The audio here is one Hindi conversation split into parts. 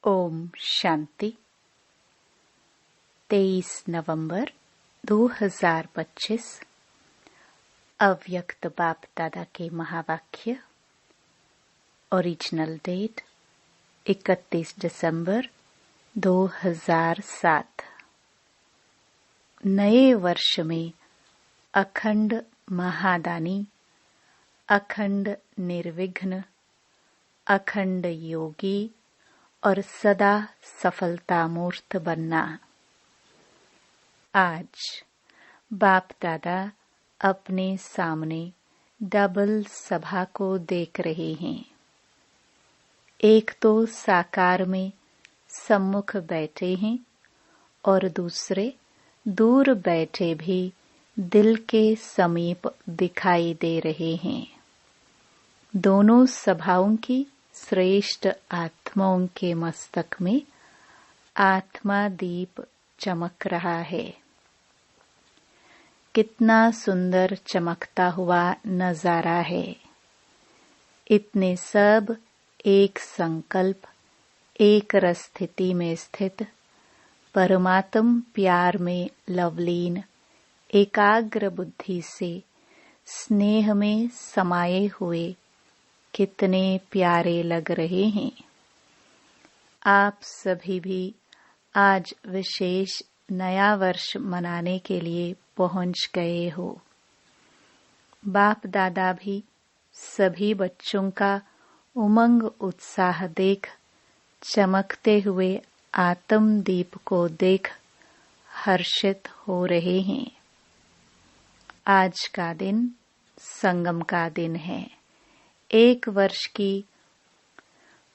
ओम शांति। 23 नवंबर 2025 अव्यक्त बाप दादा के महावाक्य। ओरिजिनल डेट 31 दिसंबर 2007। नए वर्ष में अखंड महादानी, अखंड निर्विघ्न, अखंड योगी और सदा सफलता मूर्त बनना। आज बाप दादा अपने सामने डबल सभा को देख रहे हैं। एक तो साकार में सम्मुख बैठे हैं और दूसरे दूर बैठे भी दिल के समीप दिखाई दे रहे हैं। दोनों सभाओं की श्रेष्ठ आत्माओं के मस्तक में आत्मा दीप चमक रहा है। कितना सुंदर चमकता हुआ नजारा है। इतने सब एक संकल्प, एक स्थिति में स्थित, परमात्म प्यार में लवलीन, एकाग्र बुद्धि से स्नेह में समाये हुए कितने प्यारे लग रहे हैं। आप सभी भी आज विशेष नया वर्ष मनाने के लिए पहुंच गए हो। बाप दादा भी सभी बच्चों का उमंग उत्साह देख, चमकते हुए आत्म दीप को देख हर्षित हो रहे हैं। आज का दिन संगम का दिन है। एक वर्ष की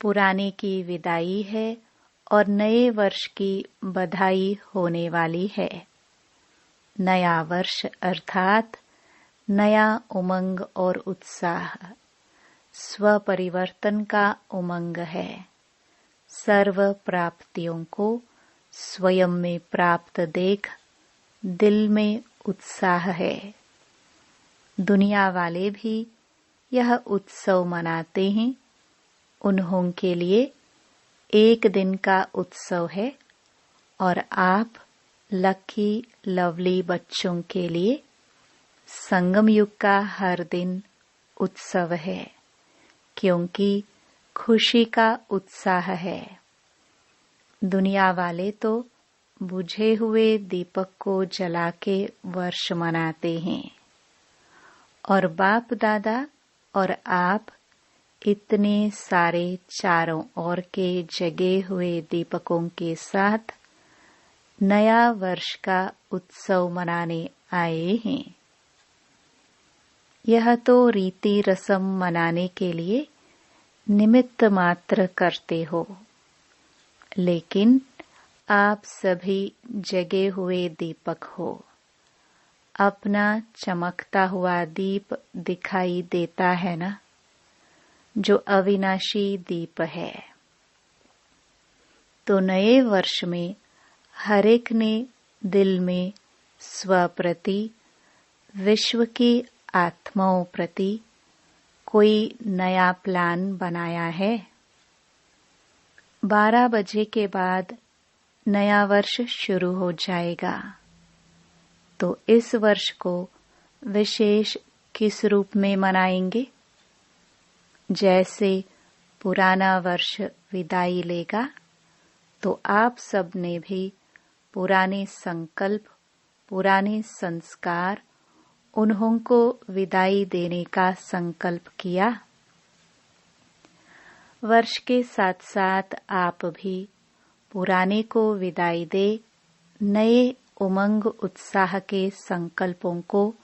पुराने की विदाई है और नए वर्ष की बधाई होने वाली है। नया वर्ष अर्थात नया उमंग और उत्साह, स्व परिवर्तन का उमंग है। सर्व प्राप्तियों को स्वयं में प्राप्त देख दिल में उत्साह है। दुनिया वाले भी यह उत्सव मनाते हैं। उन्हों के लिए एक दिन का उत्सव है और आप लकी लवली बच्चों के लिए संगम युग का हर दिन उत्सव है, क्योंकि खुशी का उत्साह है। दुनिया वाले तो बुझे हुए दीपक को जला के वर्ष मनाते हैं और बाप दादा और आप इतने सारे चारों ओर के जगे हुए दीपकों के साथ नया वर्ष का उत्सव मनाने आए हैं। यह तो रीति रस्म मनाने के लिए निमित्त मात्र करते हो, लेकिन आप सभी जगे हुए दीपक हो। अपना चमकता हुआ दीप दिखाई देता है ना, जो अविनाशी दीप है। तो नए वर्ष में हर एक ने दिल में स्व प्रति, विश्व की आत्माओं प्रति कोई नया प्लान बनाया है। 12 बजे के बाद नया वर्ष शुरू हो जाएगा। तो इस वर्ष को विशेष किस रूप में मनाएंगे? जैसे पुराना वर्ष विदाई लेगा, तो आप सब ने भी पुराने संकल्प, पुराने संस्कार, उन्हों को विदाई देने का संकल्प किया। वर्ष के साथ साथ आप भी पुराने को विदाई दे नए उमंग उत्साह के संकल्पों को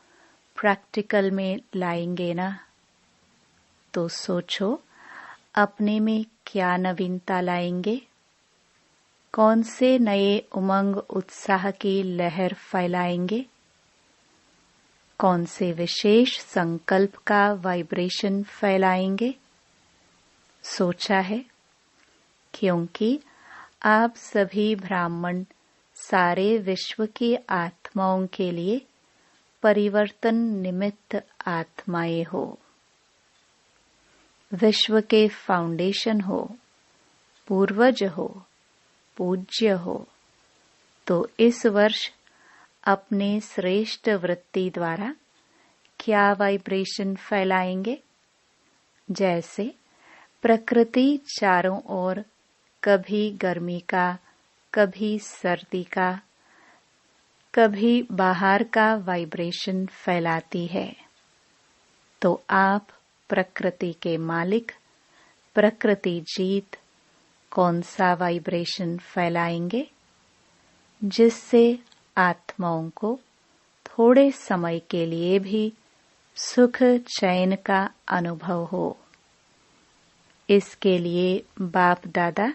प्रैक्टिकल में लाएंगे ना। तो सोचो, अपने में क्या नवीनता लाएंगे? कौन से नए उमंग उत्साह की लहर फैलाएंगे? कौन से विशेष संकल्प का वाइब्रेशन फैलाएंगे? सोचा है? क्योंकि आप सभी ब्राह्मण सारे विश्व की आत्माओं के लिए परिवर्तन निमित्त आत्माएं हो। विश्व के फाउंडेशन हो, पूर्वज हो, पूज्य हो, तो इस वर्ष अपने श्रेष्ठ वृत्ति द्वारा क्या वाइब्रेशन फैलाएंगे? जैसे प्रकृति चारों ओर कभी गर्मी का, कभी सर्दी का, कभी बाहर का वाइब्रेशन फैलाती है, तो आप प्रकृति के मालिक, प्रकृति जीत कौन सा वाइब्रेशन फैलाएंगे, जिससे आत्माओं को थोड़े समय के लिए भी सुख चैन का अनुभव हो। इसके लिए बाप दादा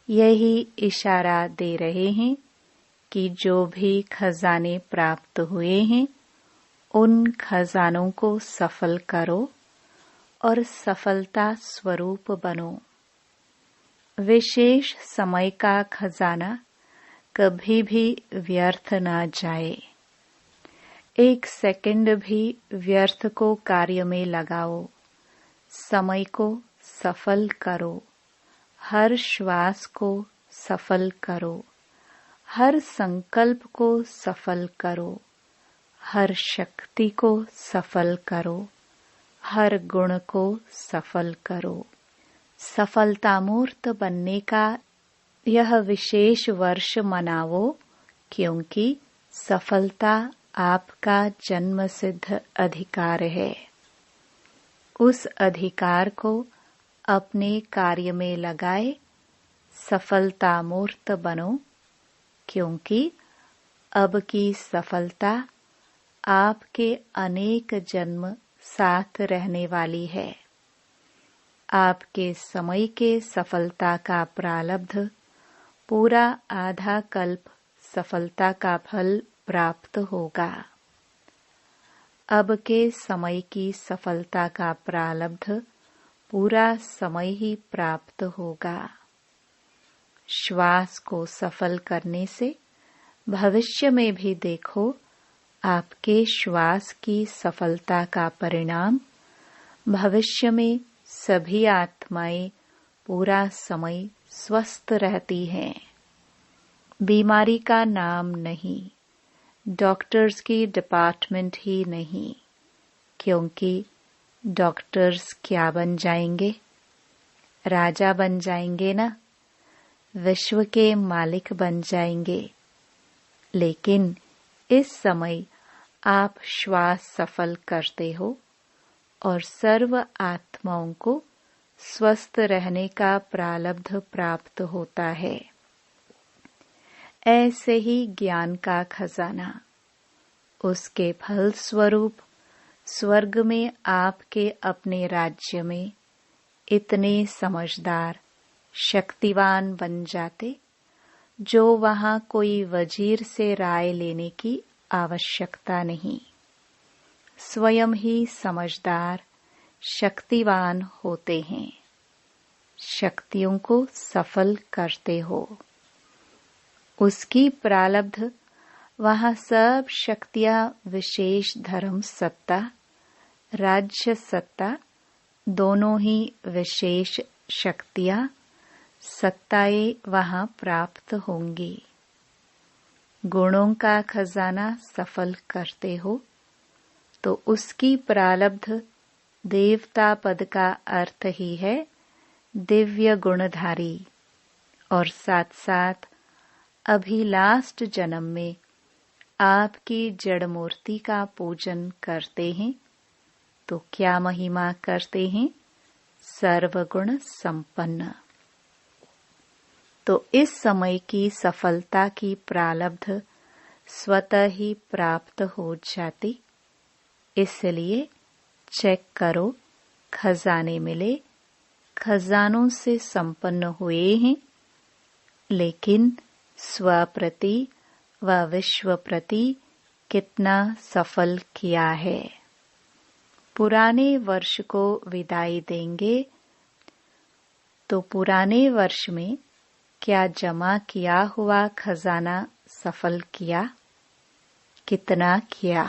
यही इशारा दे रहे हैं कि जो भी खजाने प्राप्त हुए हैं उन खजानों को सफल करो और सफलता स्वरूप बनो। विशेष समय का खजाना कभी भी व्यर्थ ना जाए। एक सेकंड भी व्यर्थ को कार्य में लगाओ। समय को सफल करो, हर श्वास को सफल करो, हर संकल्प को सफल करो, हर शक्ति को सफल करो, हर गुण को सफल करो। सफलता मूर्त बनने का यह विशेष वर्ष मनाओ, क्योंकि सफलता आपका जन्म सिद्ध अधिकार है। उस अधिकार को अपने कार्य में लगाए सफलता मूर्त बनो, क्योंकि अब की सफलता आपके अनेक जन्म साथ रहने वाली है। आपके समय के सफलता का प्रारब्ध पूरा आधा कल्प सफलता का फल प्राप्त होगा। अब के समय की सफलता का प्रारब्ध पूरा समय ही प्राप्त होगा। श्वास को सफल करने से भविष्य में भी देखो आपके श्वास की सफलता का परिणाम भविष्य में सभी आत्माएं पूरा समय स्वस्थ रहती हैं। बीमारी का नाम नहीं, डॉक्टर्स की डिपार्टमेंट ही नहीं, क्योंकि डॉक्टर्स क्या बन जाएंगे? राजा बन जाएंगे ना, विश्व के मालिक बन जाएंगे। लेकिन इस समय आप श्वास सफल करते हो और सर्व आत्माओं को स्वस्थ रहने का प्रारब्ध प्राप्त होता है। ऐसे ही ज्ञान का खजाना, उसके फल स्वरूप स्वर्ग में आपके अपने राज्य में इतने समझदार, शक्तिवान बन जाते, जो वहां कोई वजीर से राय लेने की आवश्यकता नहीं। स्वयं ही समझदार, शक्तिवान होते हैं। शक्तियों को सफल करते हो। उसकी प्रारब्ध वहां सब शक्तियां विशेष धर्म सत्ता, राज्य सत्ता दोनों ही विशेष शक्तियां, सत्ताएं वहां प्राप्त होंगी। गुणों का खजाना सफल करते हो तो उसकी प्रारब्ध देवता पद का अर्थ ही है दिव्य गुणधारी, और साथ साथ अभी लास्ट जन्म में आपकी जड़ मूर्ति का पूजन करते हैं तो क्या महिमा करते हैं? सर्वगुण संपन्न। तो इस समय की सफलता की प्रारब्ध स्वतः ही प्राप्त हो जाती। इसलिए चेक करो, खजाने मिले, खजानों से संपन्न हुए हैं, लेकिन स्वप्रति व विश्व प्रति कितना सफल किया है। पुराने वर्ष को विदाई देंगे तो पुराने वर्ष में क्या जमा किया हुआ खजाना सफल किया? कितना किया?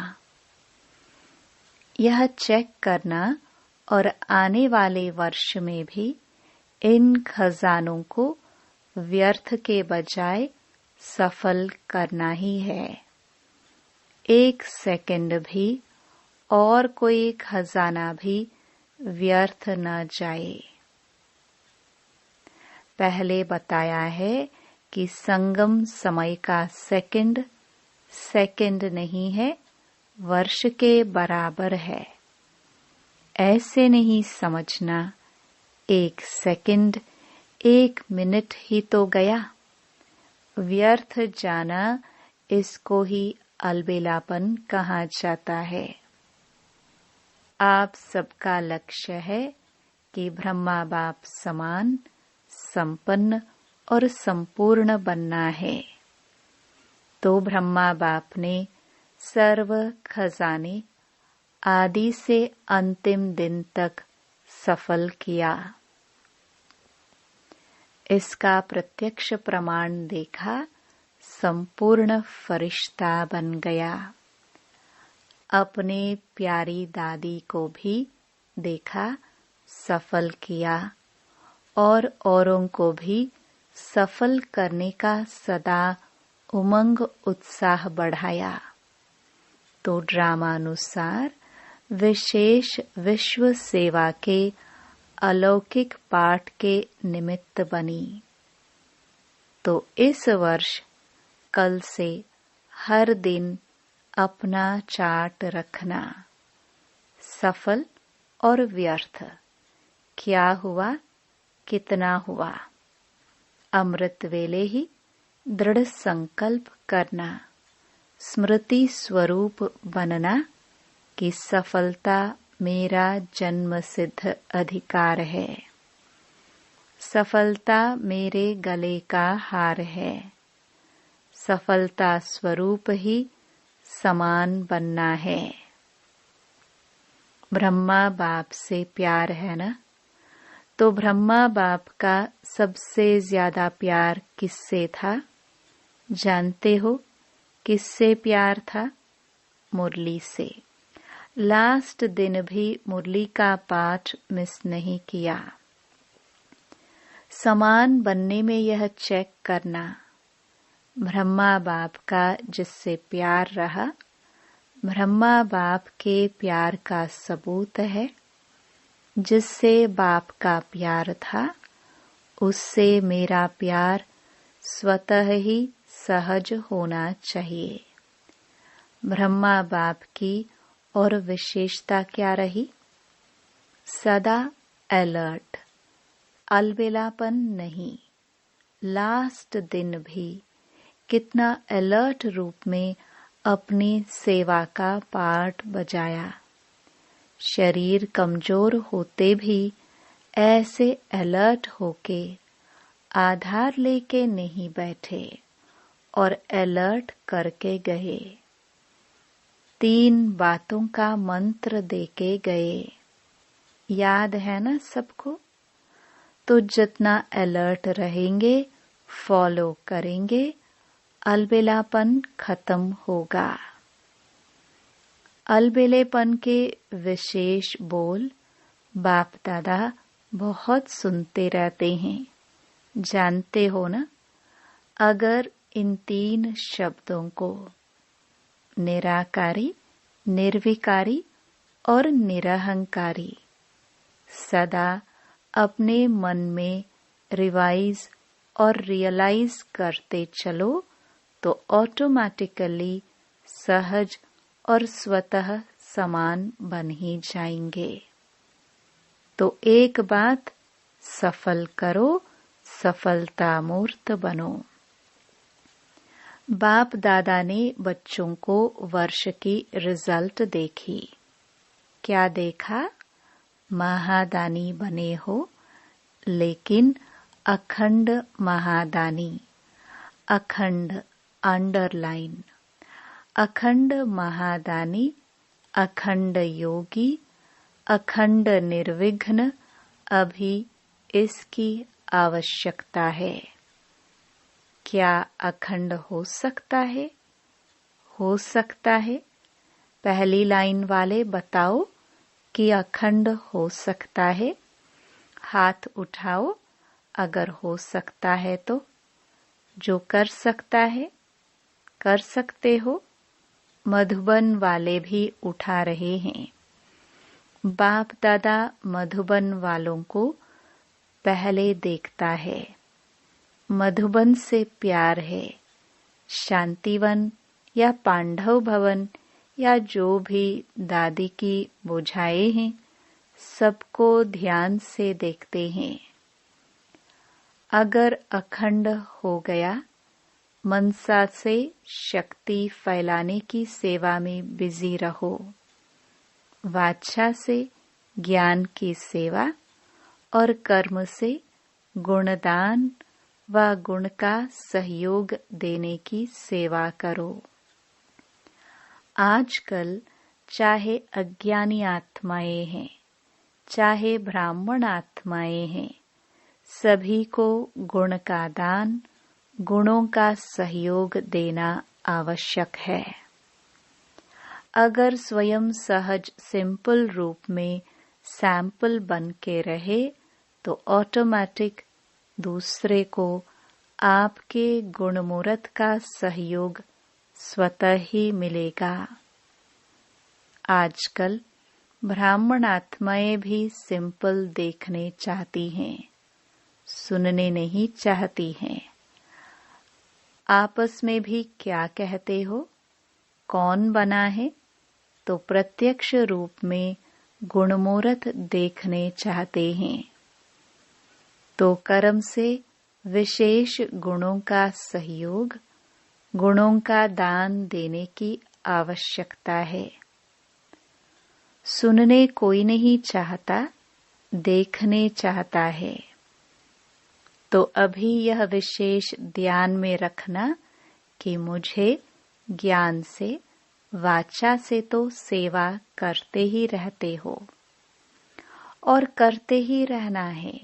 यह चेक करना और आने वाले वर्ष में भी इन खजानों को व्यर्थ के बजाय सफल करना ही है। एक सेकंड भी और कोई खजाना भी व्यर्थ न जाए। पहले बताया है कि संगम समय का सेकंड सेकंड नहीं है, वर्ष के बराबर है। ऐसे नहीं समझना एक सेकंड एक मिनट ही तो गया। व्यर्थ जाना इसको ही अलबेलापन कहा जाता है। आप सबका लक्ष्य है कि ब्रह्मा बाप समान संपन्न और संपूर्ण बनना है। तो ब्रह्मा बाप ने सर्व खजाने आदि से अंतिम दिन तक सफल किया। इसका प्रत्यक्ष प्रमाण देखा, संपूर्ण फरिश्ता बन गया। अपने प्यारी दादी को भी देखा, सफल किया और औरों को भी सफल करने का सदा उमंग उत्साह बढ़ाया। तो ड्रामानुसार विशेष विश्व सेवा के अलौकिक पाठ के निमित्त बनी। तो इस वर्ष कल से हर दिन अपना चार्ट रखना, सफल और व्यर्थ क्या हुआ, कितना हुआ। अमृत वेले ही दृढ़ संकल्प करना, स्मृति स्वरूप बनना कि सफलता मेरा जन्म सिद्ध अधिकार है। सफलता मेरे गले का हार है। सफलता स्वरूप ही समान बनना है। ब्रह्मा बाप से प्यार है ना? तो ब्रह्मा बाप का सबसे ज्यादा प्यार किससे था? जानते हो किससे प्यार था? मुरली से। लास्ट दिन भी मुरली का पाठ मिस नहीं किया। समान बनने में यह चेक करना, ब्रह्मा बाप का जिससे प्यार रहा, ब्रह्मा बाप के प्यार का सबूत है। जिससे बाप का प्यार था, उससे मेरा प्यार स्वतः ही सहज होना चाहिए। ब्रह्मा बाप की और विशेषता क्या रही? सदा अलर्ट, अलबेलापन नहीं। लास्ट दिन भी कितना अलर्ट रूप में अपनी सेवा का पार्ट बजाया। शरीर कमजोर होते भी ऐसे अलर्ट होके आधार लेके नहीं बैठे और अलर्ट करके गए। 3 बातों का मंत्र देके गए। याद है ना सबको? तो जितना अलर्ट रहेंगे, फॉलो करेंगे, अलबेलापन खत्म होगा। अलबेलेपन के विशेष बोल बाप दादा बहुत सुनते रहते हैं। जानते हो ना? अगर इन 3 शब्दों को निराकारी, निर्विकारी और निरहंकारी सदा अपने मन में रिवाइज और रियलाइज करते चलो तो ऑटोमेटिकली सहज और स्वतः समान बन ही जाएंगे। तो एक बात सफल करो, सफलता मूर्त बनो। बाप दादा ने बच्चों को वर्ष की रिजल्ट देखी। क्या देखा? महादानी बने हो, लेकिन अखंड महादानी। अखंड अंडरलाइन। अखंड महादानी, अखंड योगी, अखंड निर्विघ्न। अभी इसकी आवश्यकता है। क्या अखंड हो सकता है? हो सकता है। पहली लाइन वाले बताओ कि अखंड हो सकता है। हाथ उठाओ अगर हो सकता है तो, जो कर सकता है कर सकते हो। मधुबन वाले भी उठा रहे हैं। बाप दादा मधुबन वालों को पहले देखता है। मधुबन से प्यार है। शांतिवन या पांडव भवन या जो भी दादी की बुझाएं हैं, सबको ध्यान से देखते हैं। अगर अखंड हो गया, मनसा से शक्ति फैलाने की सेवा में बिजी रहो। वाचा से ज्ञान की सेवा और कर्म से गुणदान व गुण का सहयोग देने की सेवा करो। आजकल चाहे अज्ञानी आत्माएं हैं, चाहे ब्राह्मण आत्माएं हैं, सभी को गुण का दान, गुणों का सहयोग देना आवश्यक है। अगर स्वयं सहज सिंपल रूप में सैंपल बन के रहे तो ऑटोमेटिक दूसरे को आपके गुणमूर्त का सहयोग स्वतः ही मिलेगा। आजकल ब्राह्मण आत्माएं भी सिंपल देखने चाहती हैं, सुनने नहीं चाहती हैं। आपस में भी क्या कहते हो? कौन बना है? तो प्रत्यक्ष रूप में गुणमूर्त देखने चाहते हैं। तो कर्म से विशेष गुणों का सहयोग, गुणों का दान देने की आवश्यकता है। सुनने कोई नहीं चाहता, देखने चाहता है। तो अभी यह विशेष ध्यान में रखना कि मुझे ज्ञान से, वाचा से तो सेवा करते ही रहते हो और करते ही रहना है,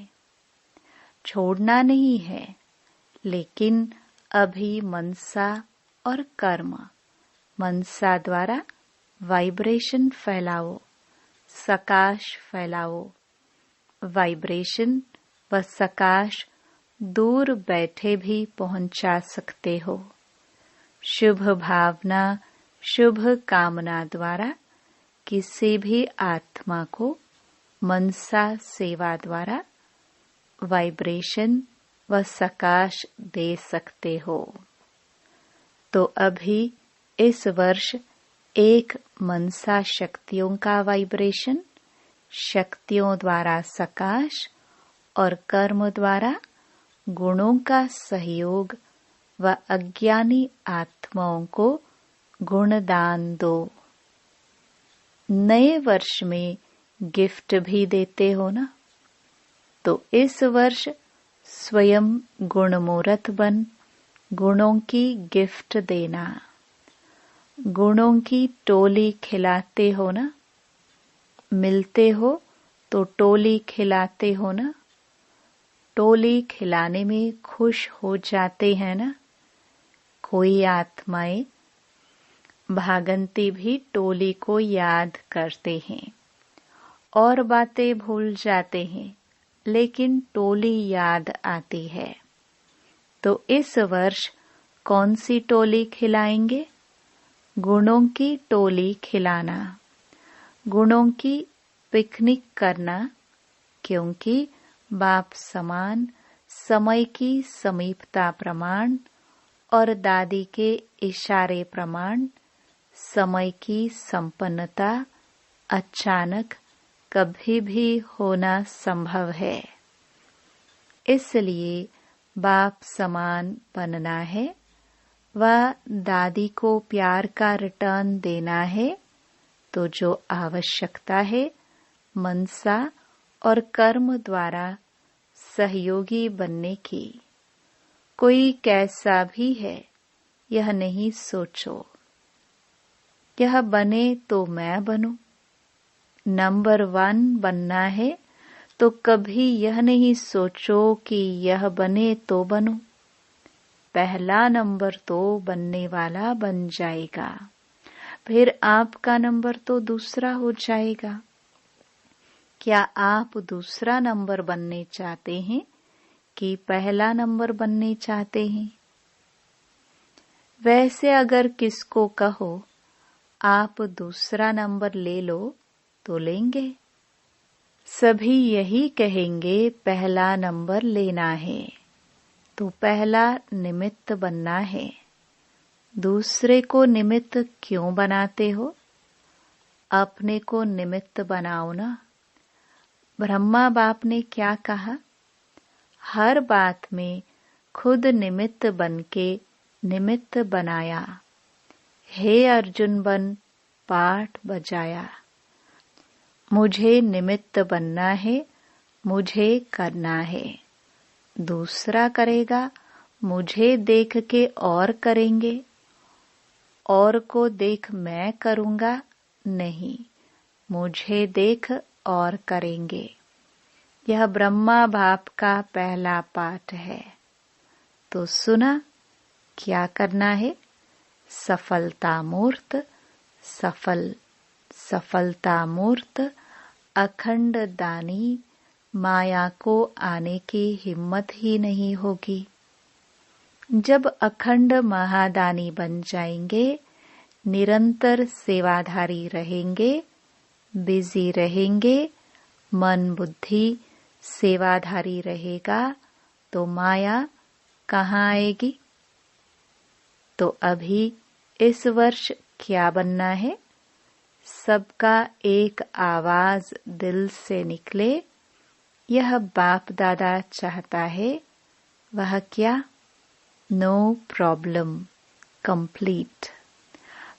छोड़ना नहीं है। लेकिन अभी मनसा और कर्म, मनसा द्वारा वाइब्रेशन फैलाओ, सकाश फैलाओ। वाइब्रेशन व सकाश दूर बैठे भी पहुंचा सकते हो। शुभ भावना, शुभ कामना द्वारा किसी भी आत्मा को मनसा सेवा द्वारा वाइब्रेशन व सकाश दे सकते हो। तो अभी इस वर्ष एक मनसा शक्तियों का वाइब्रेशन, शक्तियों द्वारा सकाश और कर्म द्वारा गुणों का सहयोग व अज्ञानी आत्माओं को गुणदान दो। नए वर्ष में गिफ्ट भी देते हो ना, तो इस वर्ष स्वयं गुणमूर्त बन गुणों की गिफ्ट देना। गुणों की टोली खिलाते हो ना, मिलते हो तो टोली खिलाते हो ना। टोली खिलाने में खुश हो जाते हैं ना। कोई आत्माएं भागंती भी टोली को याद करते हैं और बातें भूल जाते हैं, लेकिन टोली याद आती है। तो इस वर्ष कौन सी टोली खिलाएंगे? गुणों की टोली खिलाना, गुणों की पिकनिक करना, क्योंकि बाप समान समय की समीपता प्रमाण और दादी के इशारे प्रमाण समय की संपन्नता अचानक कभी भी होना संभव है। इसलिए बाप समान बनना है व दादी को प्यार का रिटर्न देना है। तो जो आवश्यकता है मनसा और कर्म द्वारा सहयोगी बनने की, कोई कैसा भी है यह नहीं सोचो। यह बने तो मैं बनूं। नंबर 1 बनना है तो कभी यह नहीं सोचो कि यह बने तो बनूं। पहला नंबर तो बनने वाला बन जाएगा, फिर आपका नंबर तो दूसरा हो जाएगा। क्या आप दूसरा नंबर बनने चाहते हैं कि पहला नंबर बनने चाहते हैं। वैसे अगर किसको कहो आप दूसरा नंबर ले लो तो लेंगे। सभी यही कहेंगे पहला नंबर लेना है, तो पहला निमित्त बनना है। दूसरे को निमित्त क्यों बनाते हो? अपने को निमित्त बनाओ ना। ब्रह्मा बाप ने क्या कहा? हर बात में खुद निमित्त बनके निमित्त बनाया। हे अर्जुन बन पाठ बजाया। मुझे निमित्त बनना है, मुझे करना है। दूसरा करेगा, मुझे देख के और करेंगे। और को देख मैं करूँगा नहीं, मुझे देख और करेंगे। यह ब्रह्मा बाप का पहला पाठ है। तो सुना, क्या करना है? सफलता मूर्त, सफलता मूर्त अखंड दानी। माया को आने की हिम्मत ही नहीं होगी। जब अखंड महादानी बन जाएंगे, निरंतर सेवाधारी रहेंगे, बिजी रहेंगे, मन बुद्धि सेवाधारी रहेगा, तो माया कहाँ आएगी? तो अभी इस वर्ष क्या बनना है? सबका एक आवाज दिल से निकले, यह बाप दादा चाहता है। वह क्या? No problem, complete.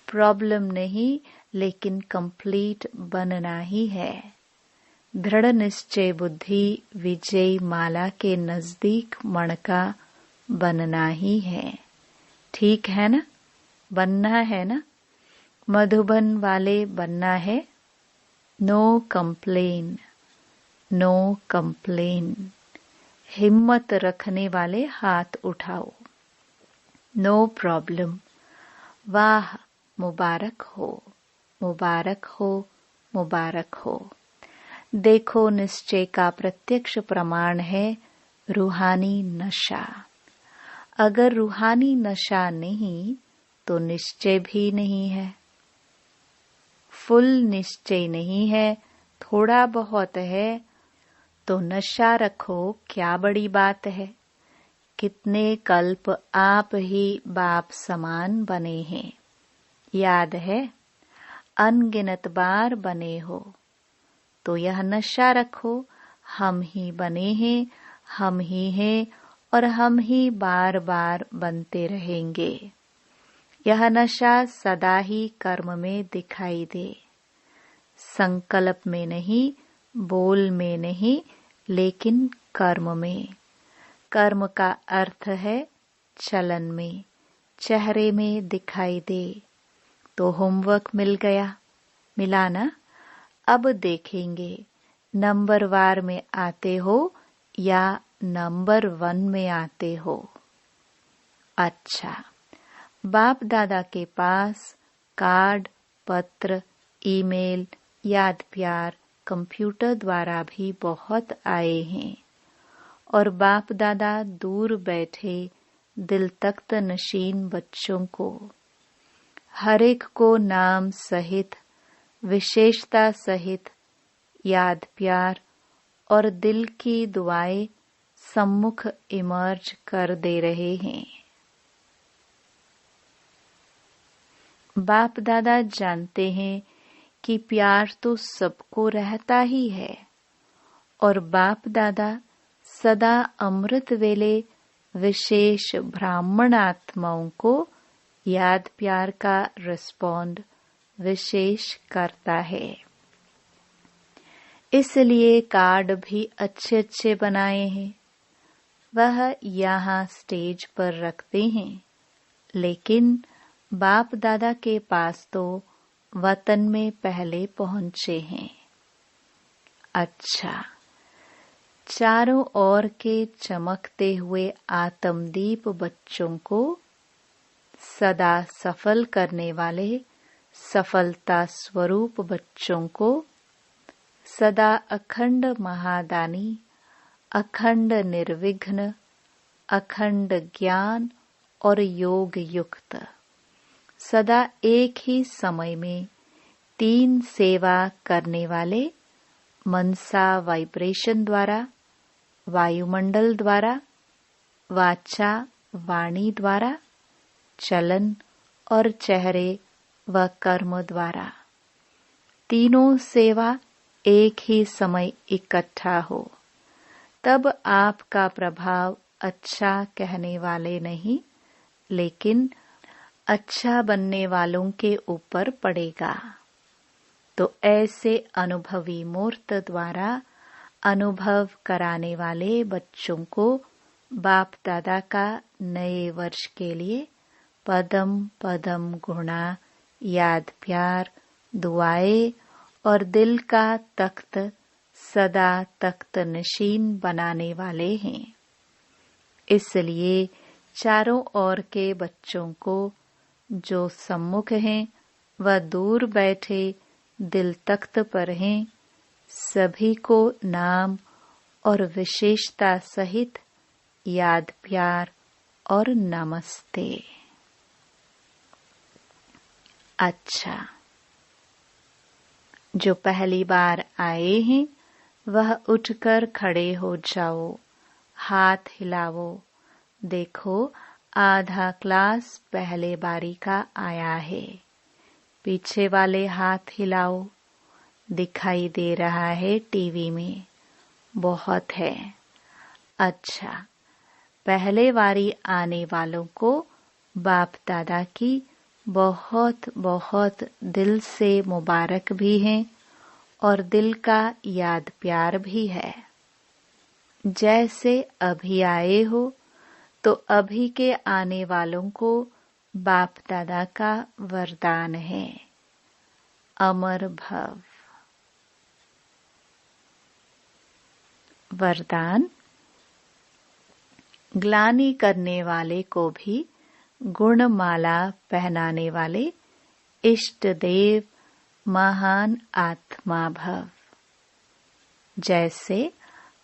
प्रॉब्लम नहीं, लेकिन कंप्लीट बनना ही है। दृढ़ निश्चय बुद्धि विजय माला के नजदीक मणका बनना ही है। ठीक है ना? बनना है ना? मधुबन वाले बनना है। No complain, no complain. हिम्मत रखने वाले हाथ उठाओ। No problem. वाह, मुबारक हो, मुबारक हो, मुबारक हो। देखो, निश्चय का प्रत्यक्ष प्रमाण है रूहानी नशा। अगर रूहानी नशा नहीं तो निश्चय भी नहीं है। फुल निश्चय नहीं है, थोड़ा बहुत है, तो नशा रखो, क्या बड़ी बात है। कितने कल्प आप ही बाप समान बने हैं, याद है? अनगिनत बार बने हो, तो यह नशा रखो, हम ही बने हैं, हम ही हैं और हम ही बार बार बनते रहेंगे। यह नशा सदा ही कर्म में दिखाई दे। संकल्प में नहीं, बोल में नहीं, लेकिन कर्म में। कर्म का अर्थ है चलन में, चेहरे में दिखाई दे। तो होमवर्क मिल गया, मिला ना? अब देखेंगे नंबर वार में आते हो या नंबर 1 में आते हो। अच्छा, बाप दादा के पास कार्ड, पत्र, ईमेल, याद प्यार, कंप्यूटर द्वारा भी बहुत आए हैं। और बाप दादा दूर बैठे दिल तख्त नशीन बच्चों को, हर एक को नाम सहित, विशेषता सहित याद प्यार और दिल की दुआएं सम्मुख इमर्ज कर दे रहे हैं। बाप दादा जानते हैं कि प्यार तो सबको रहता ही है, और बाप दादा सदा अमृत वेले विशेष ब्राह्मण आत्माओं को याद प्यार का रिस्पॉन्ड विशेष करता है। इसलिए कार्ड भी अच्छे अच्छे बनाए हैं। वह यहाँ स्टेज पर रखते हैं, लेकिन बाप दादा के पास तो वतन में पहले पहुंचे हैं। अच्छा, चारों ओर के चमकते हुए आत्मदीप बच्चों को सदा सफल करने वाले सफलता स्वरूप बच्चों को सदा अखंड महादानी अखंड निर्विघ्न, अखंड ज्ञान और योग युक्त, सदा एक ही समय में 3 सेवा करने वाले मनसा वाइब्रेशन द्वारा, वायुमंडल द्वारा, वाचा वाणी द्वारा, चलन और चेहरे व कर्म द्वारा, तीनों सेवा एक ही समय इकट्ठा हो, तब आपका प्रभाव अच्छा कहने वाले नहीं, लेकिन अच्छा बनने वालों के ऊपर पड़ेगा। तो ऐसे अनुभवी मूर्त द्वारा अनुभव कराने वाले बच्चों को बाप दादा का नए वर्ष के लिए पदम पदम गुणा, याद प्यार, दुआएं और दिल का तख्त सदा तख्त नशीन बनाने वाले हैं। इसलिए चारों ओर के बच्चों को, जो सम्मुख हैं व दूर बैठे दिल तख्त पर हैं, सभी को नाम और विशेषता सहित याद प्यार और नमस्ते। अच्छा, जो पहली बार आए हैं वह उठकर खड़े हो जाओ, हाथ हिलाओ। देखो, आधा क्लास पहले बारी का आया है। पीछे वाले हाथ हिलाओ, दिखाई दे रहा है टीवी में, बहुत है। अच्छा, पहले बारी आने वालों को बाप दादा की बहुत बहुत दिल से मुबारक भी है और दिल का याद प्यार भी है। जैसे अभी आए हो, तो अभी के आने वालों को बाप दादा का वरदान है, अमर भव। वरदान: ग्लानि करने वाले को भी गुणमाला पहनाने वाले इष्ट देव महान आत्मा भव। जैसे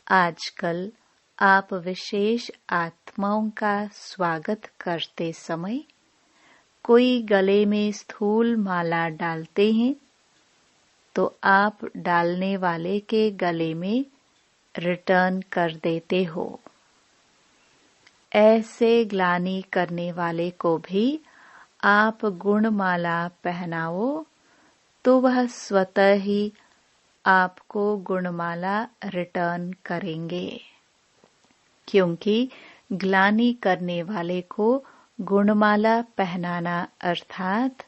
आजकल आप विशेष आत्माओं का स्वागत करते समय कोई गले में स्थूल माला डालते हैं, तो आप डालने वाले के गले में रिटर्न कर देते हो। ऐसे ग्लानि करने वाले को भी आप गुणमाला पहनाओ, तो वह स्वतः ही आपको गुणमाला रिटर्न करेंगे, क्योंकि ग्लानि करने वाले को गुणमाला पहनाना अर्थात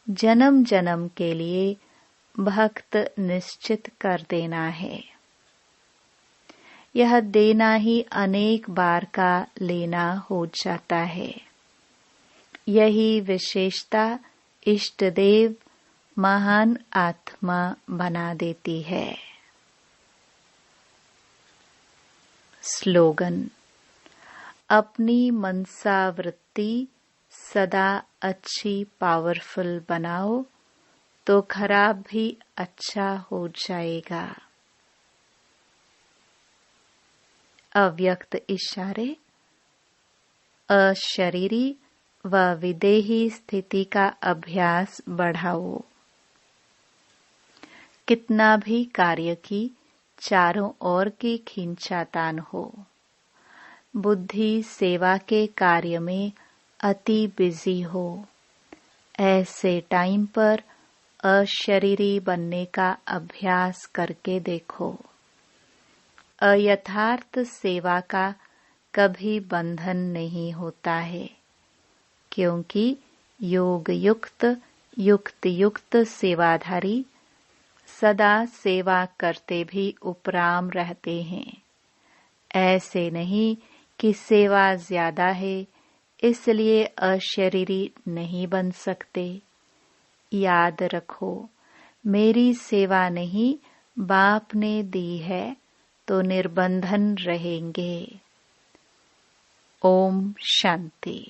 जन्म जन्म के लिए भक्त निश्चित कर देना है। यह देना ही अनेक बार का लेना हो जाता है। यही विशेषता इष्ट देव महान आत्मा बना देती है। स्लोगन: अपनी मनसा वृत्ति सदा अच्छी पावरफुल बनाओ, तो खराब भी अच्छा हो जाएगा। अव्यक्त इशारे: अशरीरी व विदेही स्थिति का अभ्यास बढ़ाओ। कितना भी कार्य की चारों ओर की खींचातान हो, बुद्धि सेवा के कार्य में अति बिजी हो, ऐसे टाइम पर अशरीरी बनने का अभ्यास करके देखो। अयथार्थ सेवा का कभी बंधन नहीं होता है, क्योंकि योग युक्त युक्त युक्त सेवाधारी सदा सेवा करते भी उपराम रहते हैं। ऐसे नहीं कि सेवा ज्यादा है इसलिए अशरीरी नहीं बन सकते। याद रखो, मेरी सेवा नहीं बाप ने दी है, तो निर्बंधन रहेंगे। ओम शांति।